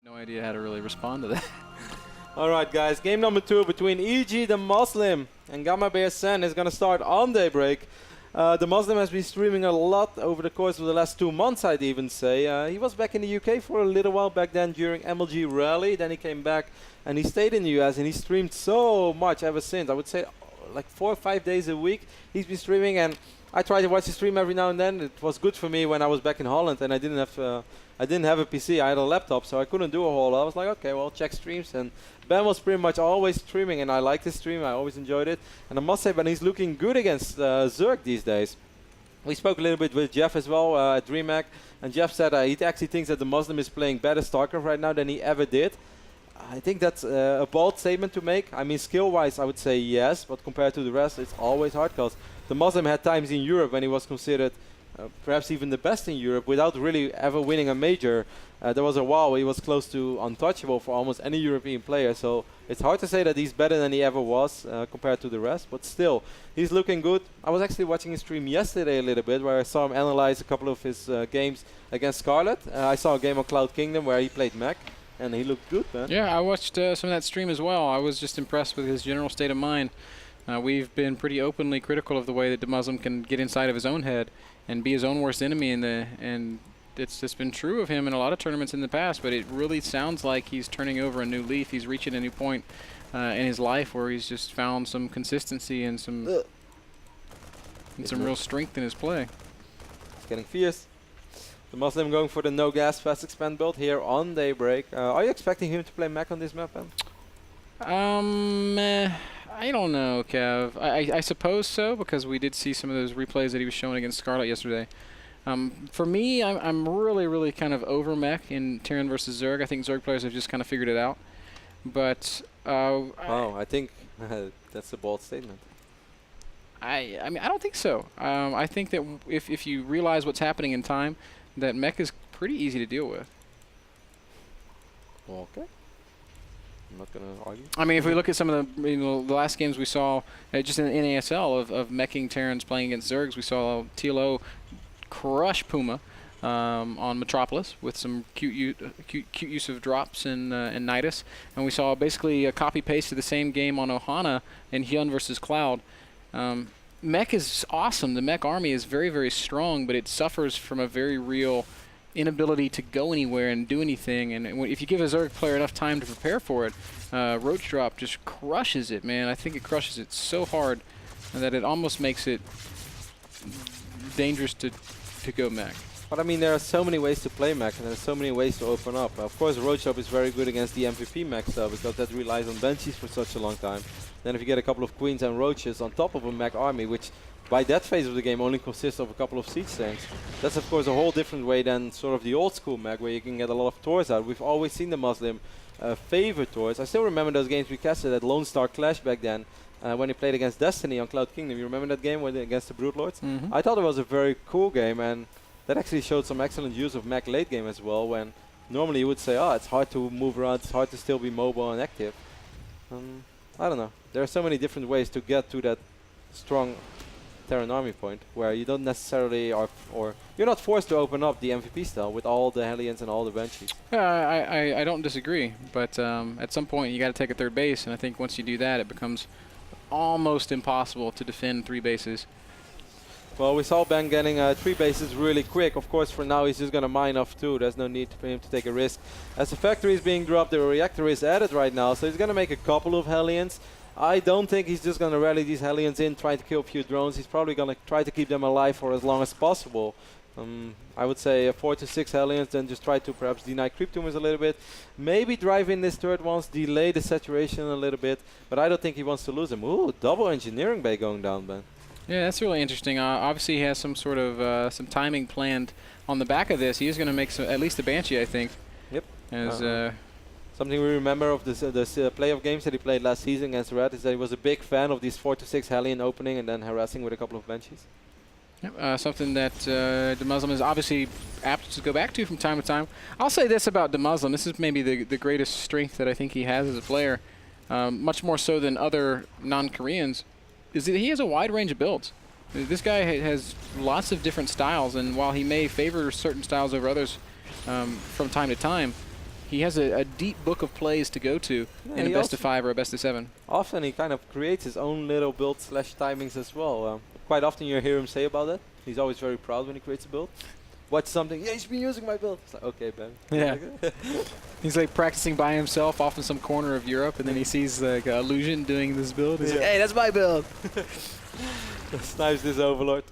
No idea how to really respond to that. Alright guys, game number 2 between EG Demuslim and Gamma Bear Sen is going to start on daybreak. Demuslim has been streaming a lot over the course of the last 2 months, I'd even say. He was back in the UK for a little while back then during MLG Rally, then he came back and he stayed in the US and he streamed so much ever since. I would say like 4 or 5 days a week he's been streaming, and I try to watch his stream every now and then. It was good for me when I was back in Holland and I didn't have a PC, I had a laptop, so I couldn't do a whole lot. I was like, okay, well, check streams, and Ben was pretty much always streaming, and I liked his stream, I always enjoyed it. And I must say, Ben, he's looking good against Zerg these days. We spoke a little bit with Jeff as well at DreamHack, and Jeff said he actually thinks that Demuslim is playing better Starcraft right now than he ever did. I think that's a bold statement to make. I mean, skill-wise, I would say yes, but compared to the rest, it's always hard, because Demuslim had times in Europe when he was considered perhaps even the best in Europe without really ever winning a major. There was a while he was close to untouchable for almost any European player, so it's hard to say that he's better than he ever was compared to the rest, but still, he's looking good. I was actually watching his stream yesterday a little bit where I saw him analyze a couple of his games against Scarlet. I saw a game on Cloud Kingdom where he played mech, and he looked good, man. Yeah, I watched some of that stream as well. I was just impressed with his general state of mind. We've been pretty openly critical of the way that Demuslim can get inside of his own head and be his own worst enemy, and it's just been true of him in a lot of tournaments in the past, but it really sounds like he's turning over a new leaf. He's reaching a new point in his life where he's just found some consistency and some real strength in his play. It's getting fierce. Demuslim going for the no gas fast expand build here on daybreak. Are you expecting him to play mech on this map, Ben? I don't know, Kev. I suppose so, because we did see some of those replays that he was showing against Scarlet yesterday. For me, I'm really kind of over mech in Terran versus Zerg. I think Zerg players have just kind of figured it out. But I think that's a bold statement. I mean, I don't think so. I think that if you realize what's happening in time, that mech is pretty easy to deal with. Okay. I'm not going to argue. I mean, if we look at some of the the last games we saw, just in ASL of meching Terrans playing against Zergs, we saw TLO crush Puma on Metropolis with some cute use of drops and Nidus, and we saw basically a copy paste of the same game on Ohana in Hyun versus Cloud. Mech is awesome. The mech army is very strong, but it suffers from a very real inability to go anywhere and do anything, and if you give a Zerg player enough time to prepare for it, Roach Drop just crushes it, man. I think it crushes it so hard that it almost makes it dangerous to go mech. But I mean, there are so many ways to play mech, and there are so many ways to open up. Of course, Roach Drop is very good against the MVP mech style, because that relies on Banshees for such a long time. Then if you get a couple of Queens and Roaches on top of a mech army, which by that phase of the game only consists of a couple of siege tanks, that's of course a whole different way than sort of the old school mech where you can get a lot of Tors out. We've always seen the Muslim favor Tors. I still remember those games we casted at Lone Star Clash back then when he played against Destiny on Cloud Kingdom. You remember that game against the Brood Lords? Mm-hmm. I thought it was a very cool game, and that actually showed some excellent use of mech late game as well, when normally you would say, oh, it's hard to move around, it's hard to still be mobile and active. I don't know. There are so many different ways to get to that strong Terran army point, where you don't necessarily or you're not forced to open up the MVP style with all the Hellions and all the Banshees. I don't disagree, but at some point you got to take a third base, and I think once you do that, it becomes almost impossible to defend 3 bases. Well, we saw Ben getting 3 bases really quick. Of course, for now he's just going to mine off 2. There's no need for him to take a risk. As the factory is being dropped, the reactor is added right now, so he's going to make a couple of Hellions. I don't think he's just going to rally these Hellions in, trying to kill a few drones. He's probably going to try to keep them alive for as long as possible. I would say 4 to 6 Hellions, then just try to perhaps deny creep tumors a little bit. Maybe drive in this third once, delay the saturation a little bit, but I don't think he wants to lose them. Ooh, double engineering bay going down, Ben. Yeah, that's really interesting. Obviously, he has some sort of some timing planned on the back of this. He is going to make at least a Banshee, I think. Yep. As something we remember of this playoff games that he played last season against Red is that he was a big fan of these 4 to 6 Hellion opening and then harassing with a couple of Banshees. Yep, something that Demuslim is obviously apt to go back to from time to time. I'll say this about Demuslim. This is maybe the greatest strength that I think he has as a player, much more so than other non-Koreans, is that he has a wide range of builds. This guy has lots of different styles, and while he may favor certain styles over others from time to time, He has a deep book of plays to go to in a best of 5 or a best of 7. Often he kind of creates his own little build / timings as well. Quite often you hear him say about it. He's always very proud when he creates a build. Watch something, yeah, he's been using my build. It's like, okay, Ben. Yeah. He's like practicing by himself off in some corner of Europe, and then he sees like Illusion doing this build. He's like, hey, that's my build. Snipes this Overlord.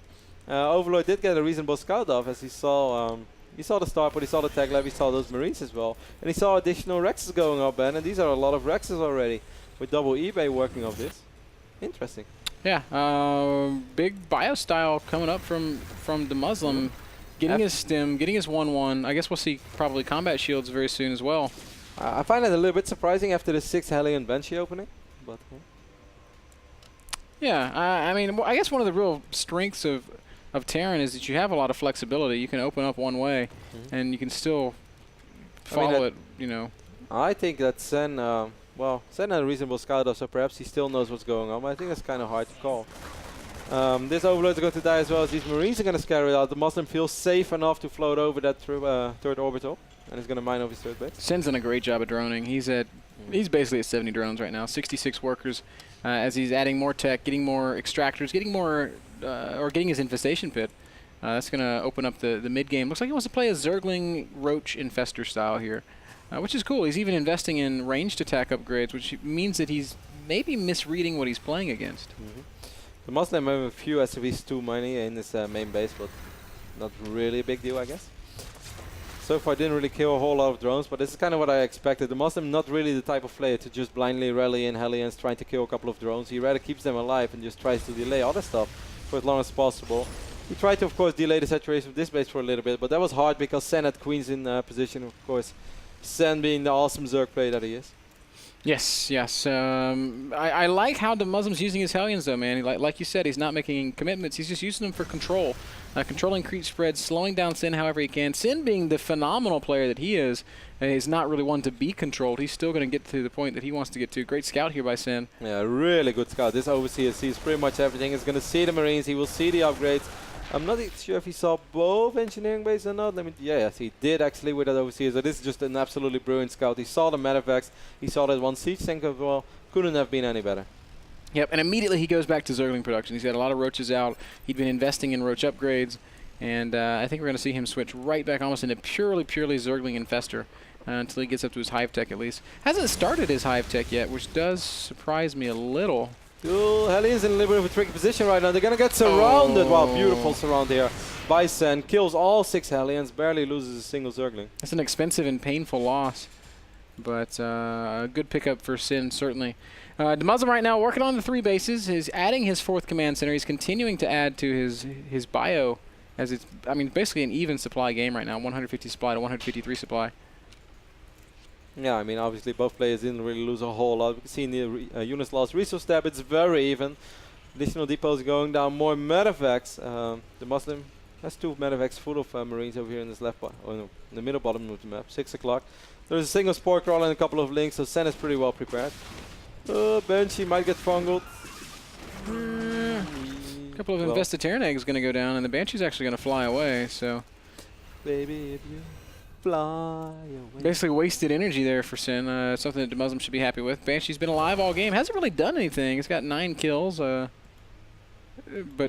Overlord did get a reasonable scout off as he saw the Starport, he saw the Tech Lab, he saw those Marines as well. And he saw additional Rexes going up, Ben, and these are a lot of Rexes already. With double eBay working off this. Interesting. Yeah, big bio style coming up from Demuslim. Getting his stim, getting his 1-1. I guess we'll see probably combat shields very soon as well. I find it a little bit surprising after the 6th Hellion Banshee opening. But yeah, I mean, I guess one of the real strengths of Terran is that you have a lot of flexibility. You can open up one way, and you can still follow it, you know. I think that Sen, Sen had a reasonable scout off, so perhaps he still knows what's going on. But I think that's kind of hard to call. This Overlord is going to die as well as these Marines are going to scatter it out. The Muslim feels safe enough to float over that third orbital, and he's going to mine over his third base. Sen's done a great job of droning. He's basically at 70 drones right now, 66 workers, as he's adding more tech, getting more extractors, getting more, or getting his infestation pit. That's going to open up the mid game. Looks like he wants to play a Zergling Roach Infestor style here, which is cool. He's even investing in ranged attack upgrades, which means that he's maybe misreading what he's playing against. The Muslim have a few SC2 mining in his main base, but not really a big deal, I guess. So far, didn't really kill a whole lot of drones, but this is kind of what I expected. The Muslim not really the type of player to just blindly rally in Hellions trying to kill a couple of drones. He rather keeps them alive and just tries to delay other stuff for as long as possible. He tried to, of course, delay the saturation of this base for a little bit, but that was hard because Sen had Queens in position, of course. Sen being the awesome Zerg player that he is. Yes, yes. I like how the Muslim's using his Hellions, though, man. Like you said, he's not making commitments. He's just using them for control. Controlling creep spreads, slowing down Sin however he can. Sin, being the phenomenal player that he is not really one to be controlled. He's still going to get to the point that he wants to get to. Great scout here by Sin. Yeah, really good scout. This Overseer sees pretty much everything. He's going to see the Marines. He will see the upgrades. I'm not sure if he saw both engineering bases or not. Yes, he did actually with that Overseer. So this is just an absolutely brilliant scout. He saw the Medivacs. He saw that one siege tank as well. Couldn't have been any better. Yep, and immediately he goes back to Zergling production. He's got a lot of Roaches out. He'd been investing in Roach upgrades. And I think we're going to see him switch right back almost into purely Zergling Infestor until he gets up to his Hive Tech at least. Hasn't started his Hive Tech yet, which does surprise me a little. Hellions in a little bit of a tricky position right now. They're going to get surrounded. Wow, beautiful surround here. Bison kills all 6 Hellions, barely loses a single Zergling. That's an expensive and painful loss, but a good pickup for Sin, certainly. Demuslim right now working on the 3 bases. He's adding his 4th command center. He's continuing to add to his bio, as it's, I mean, basically an even supply game right now, 150 supply to 153 supply. Yeah, I mean, obviously both players didn't really lose a whole lot. We can see in the units lost resource tab, it's very even. Additional depots going down, more medevacs. The Muslim has 2 medevacs full of Marines over here in this left, or no, in the middle bottom of the map, 6 o'clock. There's a single spore crawler and a couple of links, so Sen is pretty well prepared. Banshee might get fungled. A couple of invested Terran eggs going to go down, and the Banshee's actually going to fly away, so. Baby, if you fly away. Basically wasted energy there for Sin, something that Demuslim should be happy with. Banshee's been alive all game, hasn't really done anything. It's got 9 kills, but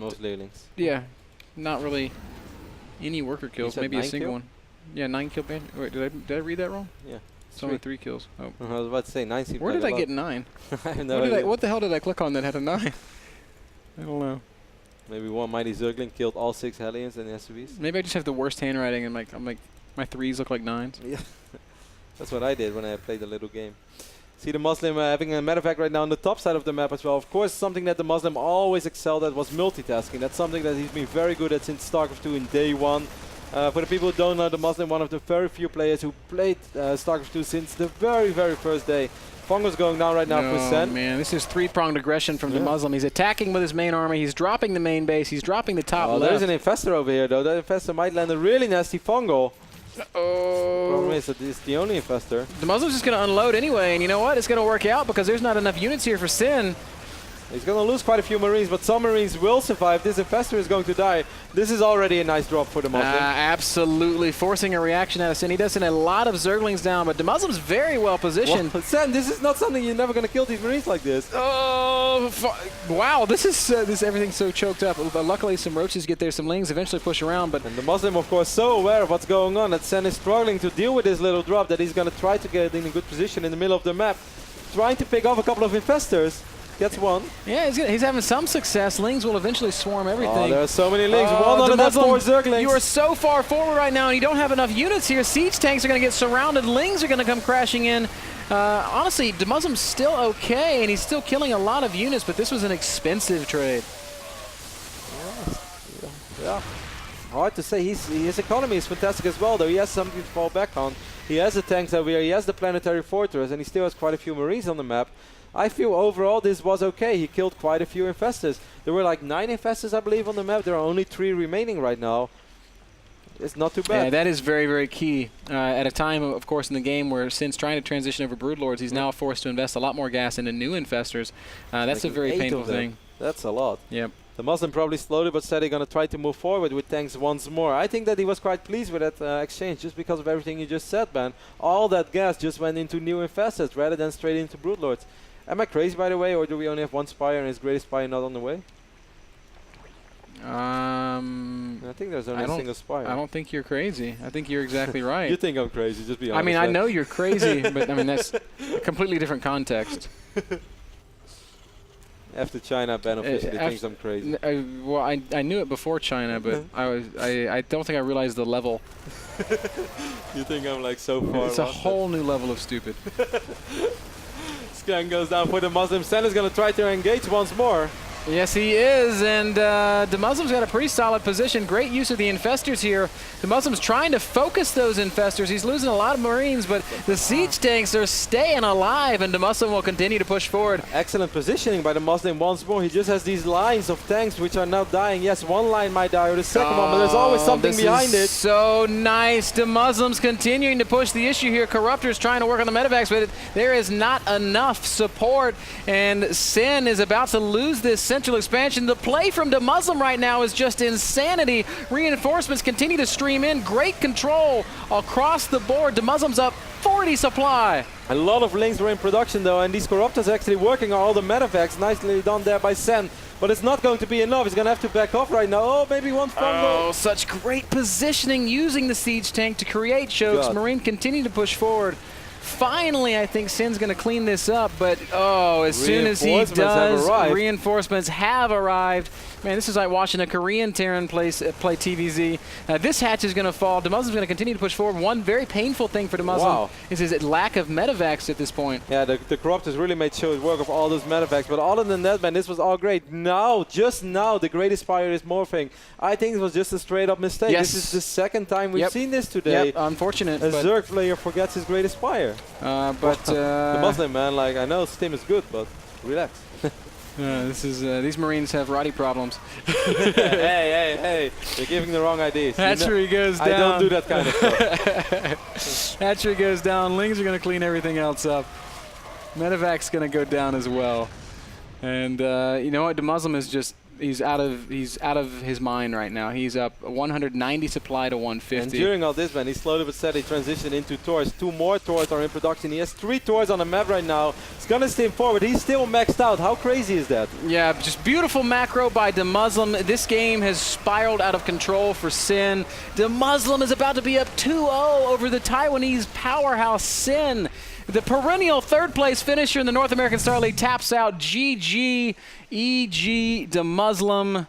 mostly links. Yeah, not really any worker kills, maybe a single one. Yeah, 9 kill Banshee. Wait, did I read that wrong? Yeah. It's only 3 kills. Oh. I was about to say 9 seems Where like did I a get 9? I have no idea. What the hell did I click on that had a 9? I don't know. Maybe one mighty Zergling killed all 6 Hellions and SUVs. Maybe I just have the worst handwriting and my 3s look like 9s. Yeah, that's what I did when I played the little game. See the Muslim having a medevac right now on the top side of the map as well. Of course, something that the Muslim always excelled at was multitasking. That's something that he's been very good at since Starcraft 2 in day 1. For the people who don't know, the Muslim, one of the very few players who played Starcraft 2 since the very, very first day. Fungo's going down right now for Sen. Man, this is 3-pronged aggression from the Muslim. He's attacking with his main army. He's dropping the main base. He's dropping the top left. There's an Infestor over here, though. That Infestor might land a really nasty Fungo. Oh. Problem is that it's the only Infestor. The Muslim's just going to unload anyway, and you know what? It's going to work out because there's not enough units here for Sin. He's going to lose quite a few Marines, but some Marines will survive. This Infestor is going to die. This is already a nice drop for the Muslim. Absolutely. Forcing a reaction out of Sin. He does send a lot of Zerglings down, but the Muslim's very well positioned. Well, Sen, this is not something you're never going to kill these Marines like this. Oh, wow. This is everything's so choked up. Luckily, some Roaches get there. Some Lings eventually push around, but... And the Muslim, of course, so aware of what's going on that Sen is struggling to deal with this little drop, that he's going to try to get in a good position in the middle of the map. Trying to pick off a couple of Infestors. Gets one. Yeah, he's having some success. Lings will eventually swarm everything. Oh, there are so many Lings. One out of that 4 Zerglings. You are so far forward right now, and you don't have enough units here. Siege tanks are going to get surrounded. Lings are going to come crashing in. Honestly, Demuslim's still okay, and he's still killing a lot of units, but this was an expensive trade. Yeah. Hard to say. His economy is fantastic as well, though. He has something to fall back on. He has the tanks over here. He has the planetary fortress, and he still has quite a few Marines on the map. I feel overall this was okay. He killed quite a few Infestors. There were like 9 Infestors, I believe, on the map. There are only 3 remaining right now. It's not too bad. Yeah, that is very, very key. At a time, of course, in the game where Sin's trying to transition over Broodlords, he's now forced to invest a lot more gas into new Infestors. That's like a very painful thing. That's a lot. Yep. The Muslim probably slowly but steady going to try to move forward with tanks once more. I think that he was quite pleased with that exchange, just because of everything you just said, man. All that gas just went into new Infestors rather than straight into Broodlords. Am I crazy, by the way, or do we only have 1 Spire and his greatest Spire not on the way? I think there's only a single Spire. I don't think you're crazy. I think you're exactly right. You think I'm crazy, just be honest. I mean, I know you're crazy, but I mean, that's a completely different context. After China ban officially thinks I'm crazy. Well, I knew it before China, but I don't think I realized the level. You think I'm like so far? It's a whole new level of stupid. Scan goes down for the Muslim. Sen is going to try to engage once more. Yes, he is, and the Muslim's got a pretty solid position. Great use of the Infestors here. The Muslim's trying to focus those Infestors. He's losing a lot of Marines, but the siege tanks are staying alive, and the Muslim will continue to push forward. Excellent positioning by the Muslim once more. He just has these lines of tanks which are now dying. Yes, one line might die, or the second one, but there's always something behind it. So nice. The Muslims continuing to push the issue here. Corruptor's trying to work on the medevacs, but there is not enough support, and Sin is about to lose this central expansion. The play from Demuslim right now is just insanity. Reinforcements continue to stream in. Great control across the board. Demuslim's up 40 supply. A lot of Lings were in production though, and these Corruptors actually working on all the medevacs. Nicely done there by Sen. But it's not going to be enough. He's going to have to back off right now. Oh, maybe one strong Oh, such great positioning using the siege tank to create chokes. Marine continue to push forward. Finally, I think Sin's going to clean this up, but as soon as he does, reinforcements have arrived. Man, this is like watching a Korean Terran play TVZ. This hatch is going to fall. Demuslim's going to continue to push forward. One very painful thing for Demuslim is his lack of medevacs at this point. Yeah, the Corruptors really made short work of all those medevacs, but other than that, man, this was all great. Now, just now, the Greatest Spire is morphing. I think it was just a straight-up mistake. Yes. This is the second time we've seen this today. Yep, unfortunate. A Zerg player forgets his Greatest Spire. The Muslim, man, like, I know Steam is good, but relax. These Marines have Roddy problems. hey, you're giving the wrong ideas. Hatchery goes down. I don't do that kind of stuff. Hatchery goes down. Lings are going to clean everything else up. Medevac's going to go down as well. And you know what? Demuslim is just he's out of his mind right now. He's up 190 supply to 150. And during all this, man, he slowly but steadily transitioned into Tors. 2 more Tors are in production. He has 3 Tors on the map right now. He's gonna steam forward. He's still maxed out. How crazy is that? Yeah, just beautiful macro by Demuslim. This game has spiraled out of control for Sin. Demuslim is about to be up 2-0 over the Taiwanese powerhouse Sin. The perennial 3rd place finisher in the North American Star League taps out. GG. EG Demuslim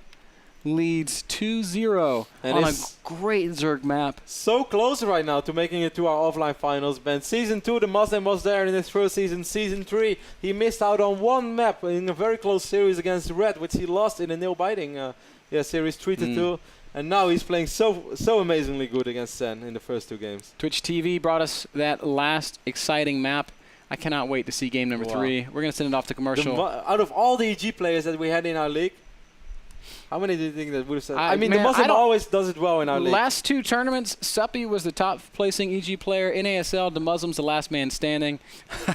leads 2-0 on a great Zerg map. So close right now to making it to our offline finals, Ben. Season 2, Demuslim was there in his first season. Season 3, he missed out on 1 map in a very close series against Red, which he lost in a nail-biting series 3-2. And now he's playing so amazingly good against Sen in the first 2 games. Twitch TV brought us that last exciting map. I cannot wait to see game number 3. We're going to send it off to commercial. Out of all the EG players that we had in our league, How many do you think that would have said? I mean, man, the Muslim I don't- always does it well in our league. Last 2 tournaments, Suppy was the top placing EG player. In ASL, the Muslim's the last man standing.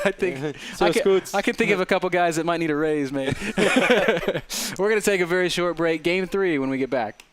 I think So I can think of a couple guys that might need a raise, man. We're going to take a very short break. Game 3 when we get back.